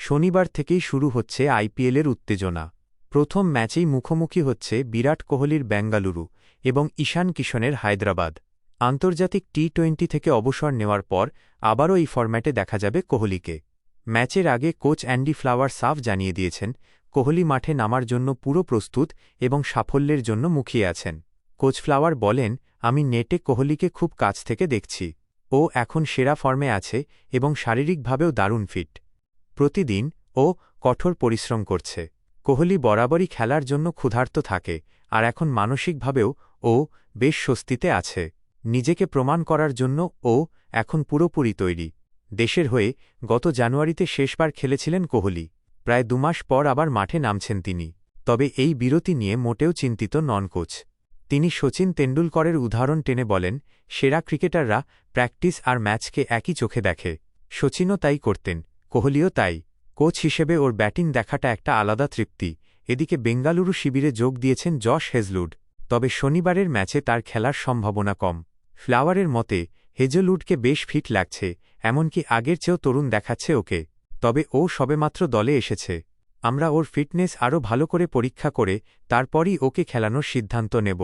শনিবার থেকেই শুরু হচ্ছে আইপিএলের উত্তেজনা। প্রথম ম্যাচেই মুখোমুখি হচ্ছে বিরাট কোহলির বেঙ্গালুরু এবং ঈশান কিশনের হায়দ্রাবাদ। আন্তর্জাতিক টি-20 থেকে অবসর নেওয়ার পর আবারও এই ফরম্যাটে দেখা যাবে কোহলিকে। ম্যাচের আগে কোচ অ্যান্ডি ফ্লাওয়ার সাফ জানিয়ে দিয়েছেন, কোহলি মাঠে নামার জন্য পুরো প্রস্তুত এবং সাফল্যের জন্য মুখিয়ে আছেন। কোচ ফ্লাওয়ার বলেন, আমি নেটে কোহলিকে খুব কাছ থেকে দেখছি। ও এখন সেরা ফর্মে আছে এবং শারীরিকভাবেও দারুণ ফিট। প্রতিদিন ও কঠোর পরিশ্রম করছে। কোহলি বরাবরই খেলার জন্য ক্ষুধার্ত থাকে, আর এখন মানসিকভাবেও ও বেশ স্বস্তিতে আছে। নিজেকে প্রমাণ করার জন্য ও এখন পুরোপুরি তৈরি। দেশের হয়ে গত জানুয়ারিতে শেষবার খেলেছিলেন কোহলি। প্রায় 2 মাস পর আবার মাঠে নামছেন তিনি। তবে এই বিরতি নিয়ে মোটেও চিন্তিত নন কোচ। তিনি শচীন তেন্ডুলকরের উদাহরণ টেনে বলেন, সেরা ক্রিকেটাররা প্র্যাকটিস আর ম্যাচকে একই চোখে দেখে। শচীনও তাই করতেন, কোহলিও তাই। কোচ হিসেবে ওর ব্যাটিং দেখাটা একটা আলাদা তৃপ্তি। এদিকে বেঙ্গালুরু শিবিরে যোগ দিয়েছেন জশ হেজলউড। তবে শনিবারের ম্যাচে তার খেলার সম্ভাবনা কম। ফ্লাওয়ারের মতে, হেজলউডকে বেশ ফিট লাগছে, এমনকি আগের চেয়েও তরুণ দেখাচ্ছে ওকে। তবে ও সবেমাত্র দলে এসেছে। আমরা ওর ফিটনেস আরও ভালো করে পরীক্ষা করে তারপরই ওকে খেলানোর সিদ্ধান্ত নেব।